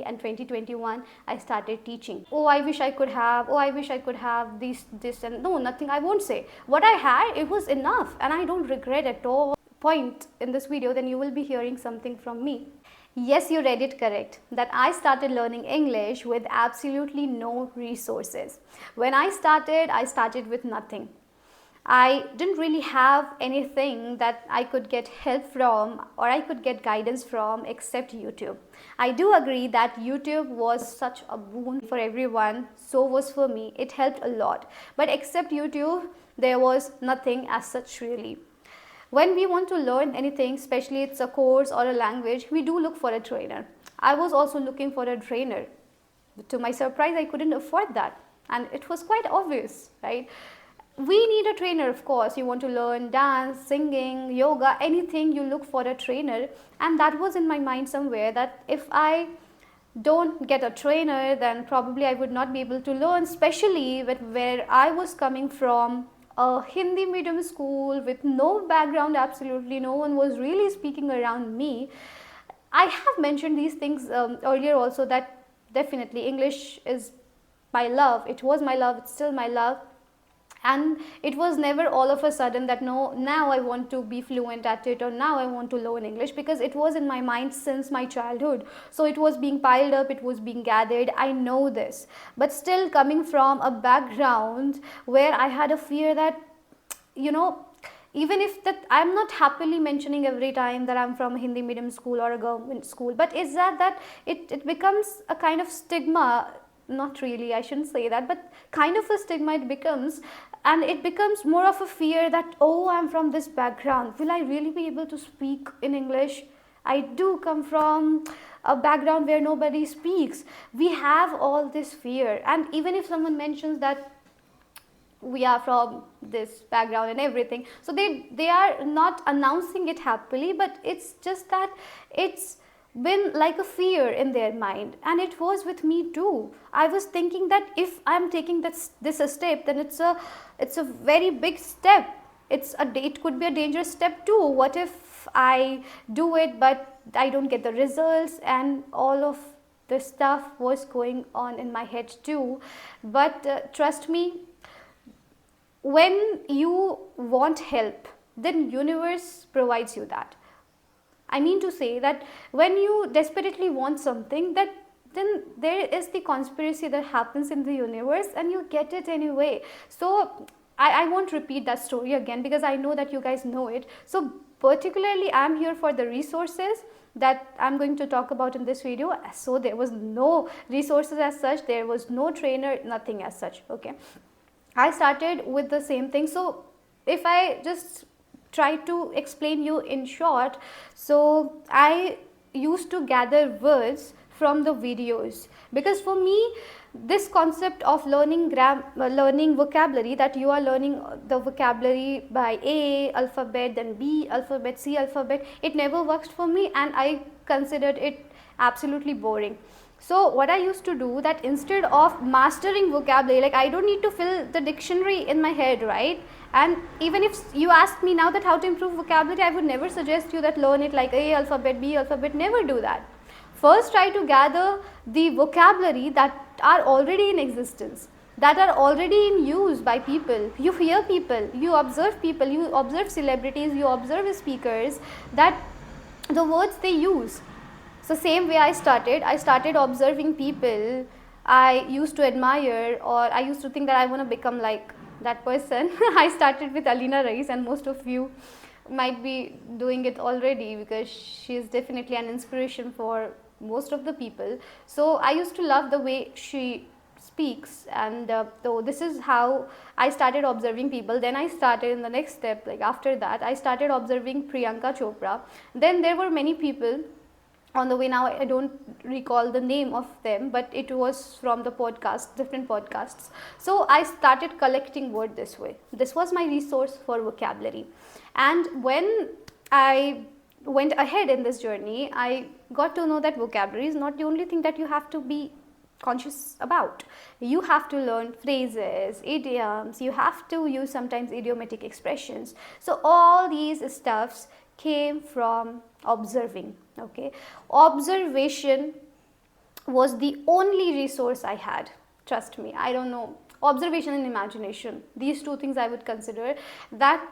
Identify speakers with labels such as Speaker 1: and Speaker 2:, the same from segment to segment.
Speaker 1: and 2021 I started teaching. Oh, I wish I could have, oh, I wish I could have this and no, nothing. I won't say. What I had, it was enough and I don't regret at all. Point in this video, then you will be hearing something from me. Yes, you read it correct, that I started learning English with absolutely no resources. When I started with nothing. I didn't really have anything that I could get help from or I could get guidance from except YouTube. I do agree that YouTube was such a boon for everyone, so was for me. It helped a lot. But except YouTube, there was nothing as such really. When we want to learn anything, especially it's a course or a language, we do look for a trainer. I was also looking for a trainer. But to my surprise, I couldn't afford that. And it was quite obvious, right? We need a trainer, of course. You want to learn dance, singing, yoga, anything, you look for a trainer. And that was in my mind somewhere, that if I don't get a trainer, then probably I would not be able to learn, especially with where I was coming from, a Hindi medium school with no background, absolutely no one was really speaking around me. I have mentioned these things earlier also, that definitely English is my love. It was my love, it's still my love. And it was never all of a sudden that no, now I want to be fluent at it or now I want to learn English, because it was in my mind since my childhood. So it was being piled up, it was being gathered. I know this, but still coming from a background where I had a fear that, you know, even if that, I'm not happily mentioning every time that I'm from a Hindi medium school or a government school, but is that it becomes a kind of stigma. Not really, I shouldn't say that, but kind of a stigma it becomes, and it becomes more of a fear that, oh, I'm from this background, will I really be able to speak in English? I do come from a background where nobody speaks. We have all this fear, and even if someone mentions that we are from this background and everything, so they are not announcing it happily, but it's just that it's been like a fear in their mind. And it was with me too. I was thinking that if I'm taking this a step, then it's a very big step. It could be a dangerous step too. What if I do it but I don't get the results? And all of this stuff was going on in my head too. But trust me, when you want help, then universe provides you that. I mean to say that when you desperately want something, that then there is the conspiracy that happens in the universe and you get it anyway. So I won't repeat that story again, because I know that you guys know it. So particularly I'm here for the resources that I'm going to talk about in this video. So there was no resources as such, there was no trainer, nothing as such. Okay, I started with the same thing. So if I just try to explain you in short, so I used to gather words from the videos, because for me this concept of learning vocabulary, that you are learning the vocabulary by A alphabet, then B alphabet, C alphabet, it never works for me, and I considered it absolutely boring. So what I used to do, that instead of mastering vocabulary, like I don't need to fill the dictionary in my head, right? And even if you ask me now that how to improve vocabulary, I would never suggest you that learn it like A alphabet, B alphabet, never do that. First try to gather the vocabulary that are already in existence, that are already in use by people. You hear people, you observe celebrities, you observe speakers, that the words they use. So same way I started observing people I used to admire, or I used to think that I want to become like that person. I started with Alina Rais, and most of you might be doing it already, because she is definitely an inspiration for most of the people. So I used to love the way she speaks, and so this is how I started observing people. Then I started in the next step, like after that I started observing Priyanka Chopra. Then there were many people on the way. Now I don't recall the name of them, but it was from the podcast, different podcasts. So I started collecting word this way. This was my resource for vocabulary. And when I went ahead in this journey, I got to know that vocabulary is not the only thing that you have to be conscious about. You have to learn phrases, idioms, you have to use sometimes idiomatic expressions. So all these stuffs came from observing. Okay, observation was the only resource I had. Trust me, I don't know. Observation and imagination. These two things I would consider that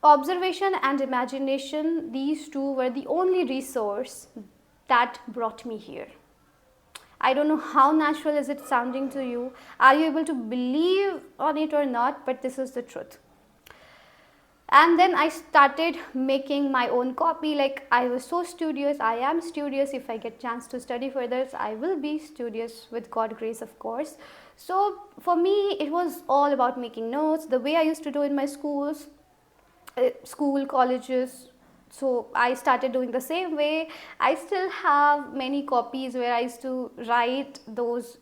Speaker 1: observation and imagination, these two were the only resource that brought me here. I don't know how natural is it sounding to you. Are you able to believe on it or not? But this is the truth. And then I started making my own copy. Like, I was so studious. I am studious. If I get chance to study further, I will be studious with God grace, of course. So for me, it was all about making notes, the way I used to do in my schools, colleges. So I started doing the same way. I still have many copies where I used to write those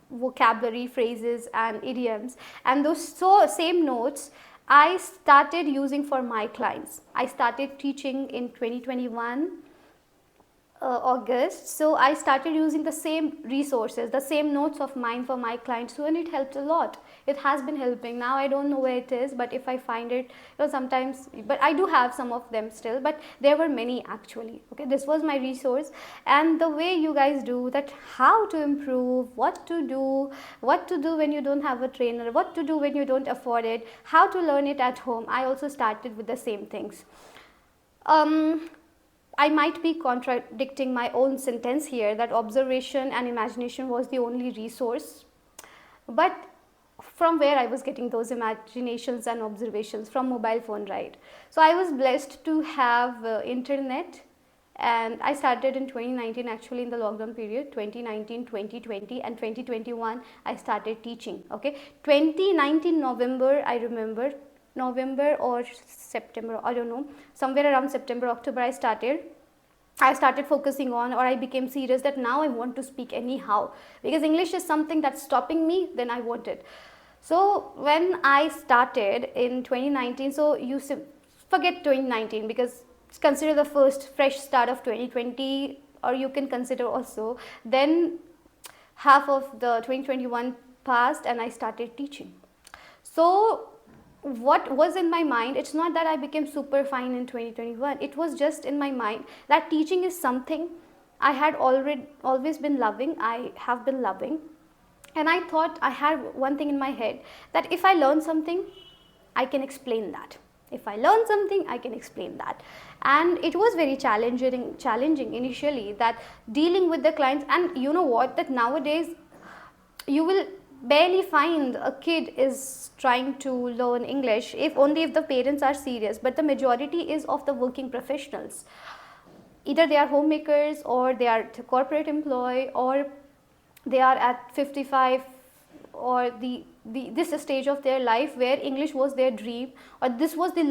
Speaker 1: vocabulary phrases and idioms, and those same notes I started using for my clients. I started teaching in 2021 August. So I started using the same resources, the same notes of mine for my clients too, and it helped a lot. It has been helping. Now I don't know where it is, but if I find it, sometimes, but I do have some of them still, but there were many actually. Okay, this was my resource. And the way you guys do that, how to improve, what to do when you don't have a trainer, what to do when you don't afford it, how to learn it at home. I also started with the same things. I might be contradicting my own sentence here that observation and imagination was the only resource, but from where I was getting those imaginations and observations? From mobile phone, right? So I was blessed to have internet, and I started in 2019 actually, in the lockdown period. 2019, 2020 and 2021 I started teaching. Okay, 2019 November, I remember, November or September, I don't know, somewhere around September, October, I started focusing on, or I became serious that now I want to speak anyhow, because English is something that's stopping me, then I want it. So when I started in 2019, so you forget 2019, because consider the first fresh start of 2020, or you can consider also, then half of the 2021 passed and I started teaching. So what was in my mind, it's not that I became super fine in 2021, it was just in my mind that teaching is something I had always been loving, I have been loving. And I thought, I had one thing in my head, that if I learn something, I can explain that. If I learn something, I can explain that. And it was very challenging initially, that dealing with the clients. And you know what, that nowadays you will barely find a kid is trying to learn English, if the parents are serious, but the majority is of the working professionals. Either they are homemakers, or they are corporate employee, or they are at 55, or this stage of their life where English was their dream, or this was the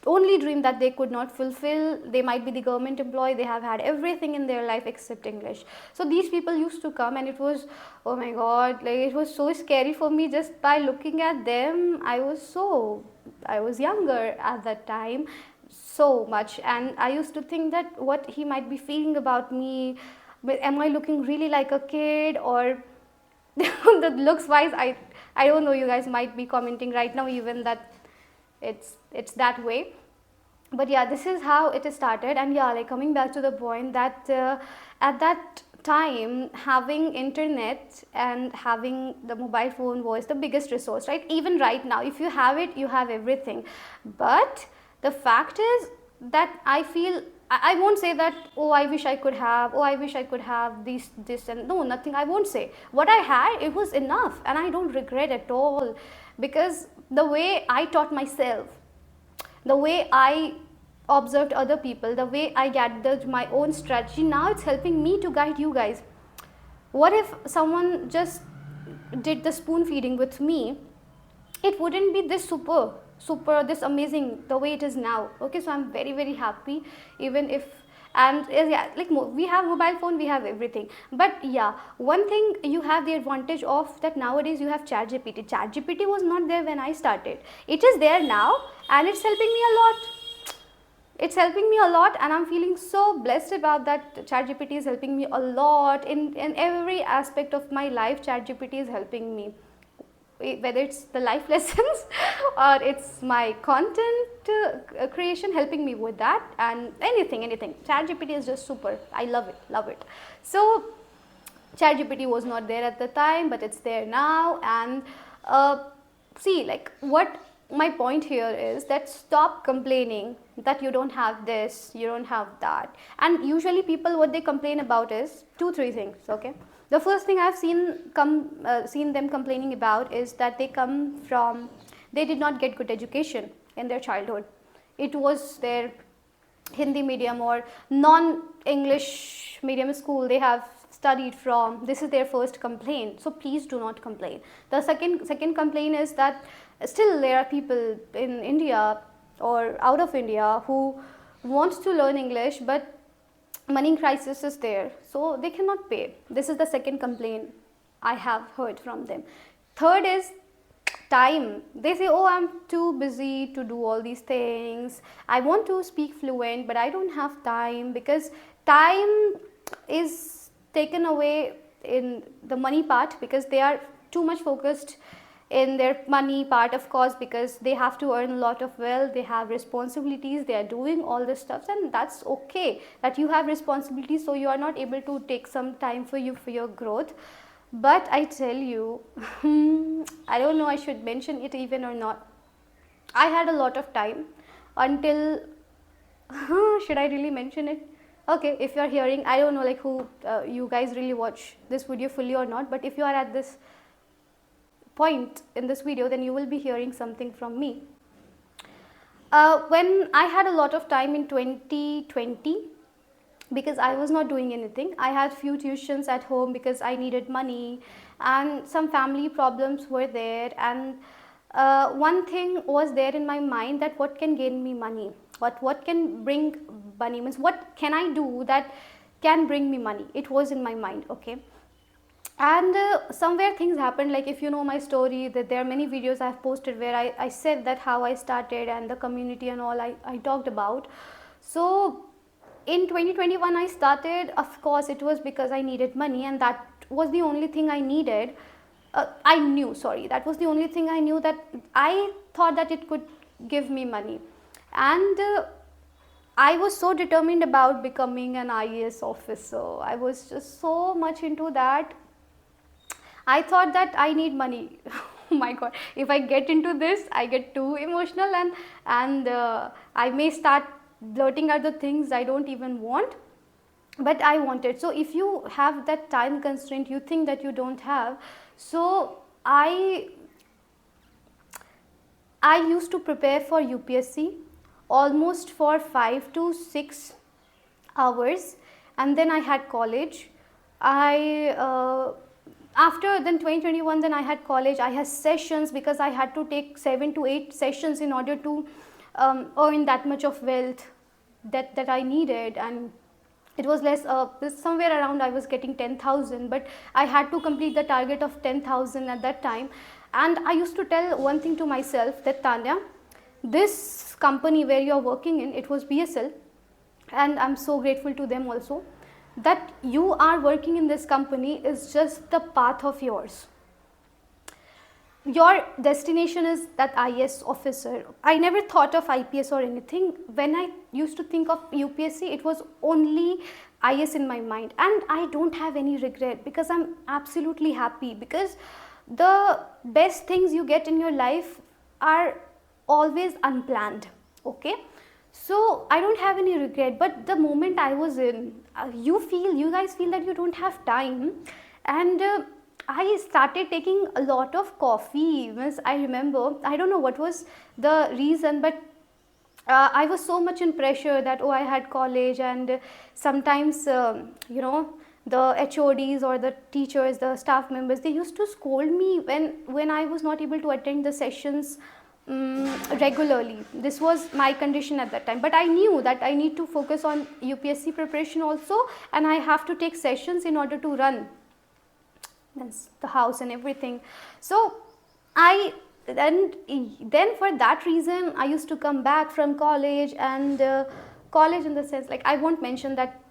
Speaker 1: only dream that they could not fulfill. They might be the government employee, they have had everything in their life except English. So these people used to come, and it was, oh my god, like, it was so scary for me just by looking at them. I was younger at that time, so much, and I used to think that what he might be feeling about me, am I looking really like a kid, or the looks wise, I don't know, you guys might be commenting right now even that it's that way. But yeah, this is how it started. And yeah, like, coming back to the point that at that time, having internet and having the mobile phone was the biggest resource, right? Even right now, if you have it, you have everything. But the fact is that I feel, I won't say that, oh, I wish I could have, this and no, nothing. I won't say. What I had, it was enough, and I don't regret at all, because the way I taught myself, the way I observed other people, the way I gathered my own strategy, now it's helping me to guide you guys. What if someone just did the spoon feeding with me? It wouldn't be this this amazing the way it is now. Okay, so I'm very, very happy, even if, and yeah, like, we have mobile phone, we have everything. But yeah, one thing you have the advantage of, that nowadays you have ChatGPT was not there when I started. It is there now, and it's helping me a lot. And I'm feeling so blessed about that. ChatGPT is helping me a lot in every aspect of my life. ChatGPT is helping me. whether it's the life lessons or it's my content creation, helping me with that, and anything. ChatGPT is just super. I love it. So ChatGPT was not there at the time, but it's there now. And see, like, what my point here is that stop complaining that you don't have this, you don't have that. And usually people, what they complain about is 2-3 things. Okay, the first thing I've seen them complaining about is that they did not get good education in their childhood. It was their Hindi medium or non-English medium school they have studied from. This is their first complaint. So please do not complain. The second complaint is that still there are people in India or out of India who wants to learn English, but money crisis is there, so they cannot pay. This is the second complaint I have heard from them. Third is time. They say, oh, I'm too busy to do all these things. I want to speak fluent, but I don't have time, because time is taken away in the money part, because they are too much focused in their money part, of course, because they have to earn a lot of wealth, they have responsibilities, they are doing all this stuff, and that's okay that you have responsibilities, so you are not able to take some time for your growth. But I tell you, I don't know I should mention it even or not. I had a lot of time until should I really mention it? Okay, if you are hearing, I don't know like who you guys really watch this video fully or not, but if you are at this point in this video, then you will be hearing something from me. When I had a lot of time in 2020, because I was not doing anything, I had few tuitions at home because I needed money, and some family problems were there, and one thing was there in my mind, that what can gain me money, what can bring money, means what can I do that can bring me money. It was in my mind. Okay, and somewhere things happened, like if you know my story, that there are many videos I've posted where I said that how I started and the community and all I talked about. So in 2021 I started, of course it was because I needed money, and that was the only thing I needed. That was the only thing I knew, that I thought that it could give me money. And I was so determined about becoming an IAS officer. I was just so much into that. I thought that I need money. Oh my god, if I get into this, I get too emotional, and I may start blurting out the things I don't even want, but I wanted. So if you have that time constraint, you think that you don't have. So I used to prepare for UPSC almost for 5 to 6 hours, and then I had college. After then 2021, then I had college, I had sessions, because I had to take 7 to 8 sessions in order to earn that much of wealth that I needed. And it was less, somewhere around I was getting 10,000, but I had to complete the target of 10,000 at that time. And I used to tell one thing to myself, that Tanya, this company where you are working in, it was BSL, and I'm so grateful to them also, that you are working in this company is just the path of yours. Your destination is that IAS officer. I never thought of IPS or anything. When I used to think of UPSC, it was only IAS in my mind, and I don't have any regret, because I'm absolutely happy, because the best things you get in your life are always unplanned. Okay, so I don't have any regret. But the moment I was in, you guys feel that you don't have time, and I started taking a lot of coffee. I remember, I don't know what was the reason, but I was so much in pressure that, I had college, and sometimes, the HODs or the teachers, the staff members, they used to scold me when I was not able to attend the sessions regularly. This was my condition at that time, but I knew that I need to focus on UPSC preparation also, and I have to take sessions in order to run the house and everything. So then for that reason I used to come back from college, and college in the sense, like, I won't mention that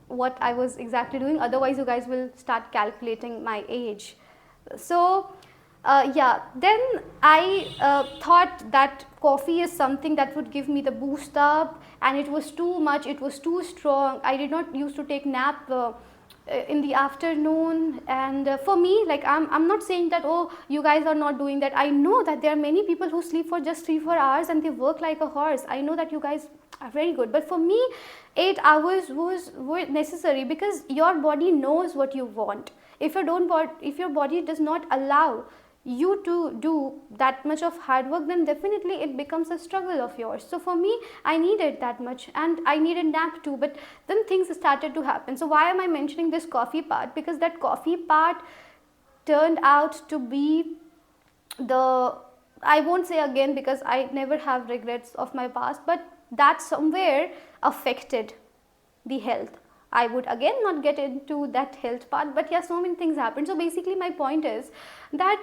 Speaker 1: what I was exactly doing, otherwise you guys will start calculating my age. So Yeah, then I thought that coffee is something that would give me the boost up, and it was too much, it was too strong. I did not used to take nap in the afternoon, and for me, like, I'm not saying that, oh, you guys are not doing that. I know that there are many people who sleep for just 3-4 hours and they work like a horse. I know that you guys are very good, but for me 8 hours were necessary, because your body knows what you want. If your body does not allow you to do that much of hard work, then definitely it becomes a struggle of yours. So for me, I needed that much, and I needed nap too, but then things started to happen. So why am I mentioning this coffee part? Because that coffee part turned out to be the, I won't say again, because I never have regrets of my past, but that somewhere affected the health. I would again not get into that health part, but yeah, so many things happened. So basically my point is that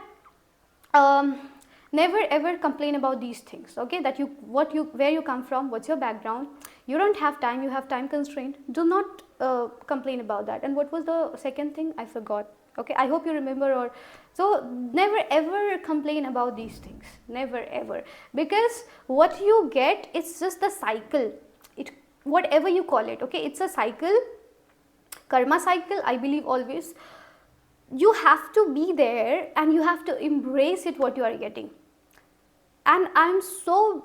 Speaker 1: never ever complain about these things, okay, that where you come from, what's your background. You don't have time, you have time constraint. Do not complain about that. And what was the second thing? I forgot. Okay, I hope you remember. Or so never ever complain about these things, never ever, because what you get, it's just the cycle. It, whatever you call it, okay, it's a cycle, karma cycle, I believe always. You have to be there and you have to embrace it, what you are getting. And I'm so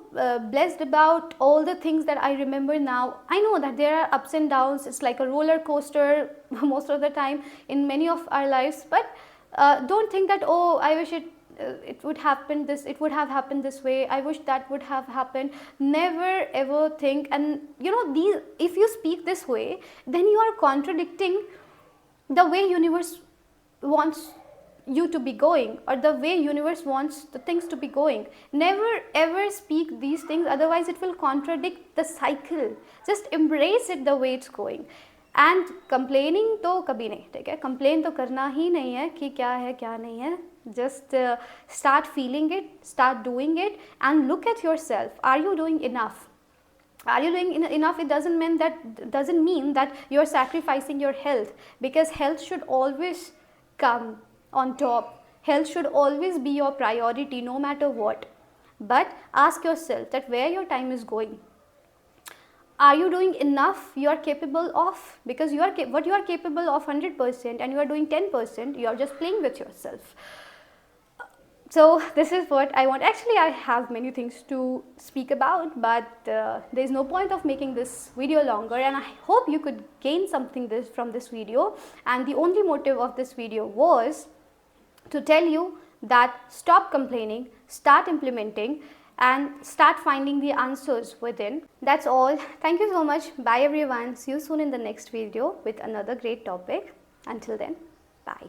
Speaker 1: blessed about all the things that I remember now. I know that there are ups and downs, it's like a roller coaster most of the time in many of our lives, but don't think that, oh, I wish it would happen this, it would have happened this way, I wish that would have happened. Never ever think. And you know, these, if you speak this way, then you are contradicting the way universe wants you to be going, or the way universe wants the things to be going. Never ever speak these things, otherwise it will contradict the cycle. Just embrace it the way it's going. And complaining तो कभी नहीं, ठीक है, complain तो करना ही नहीं है कि क्या है क्या नहीं है. Just start feeling it, start doing it, and look at yourself. Are you doing enough? Are you doing enough? It doesn't mean that you're sacrificing your health, because health should always come on top. Health should always be your priority, no matter what. But ask yourself that where your time is going. Are you doing enough you are capable of? Because what you are capable of 100% and you are doing 10%, you are just playing with yourself. So this is what I want. Actually, I have many things to speak about, but there is no point of making this video longer, and I hope you could gain something from this video. And the only motive of this video was to tell you that stop complaining, start implementing, and start finding the answers within. That's all. Thank you so much. Bye everyone. See you soon in the next video with another great topic. Until then, bye.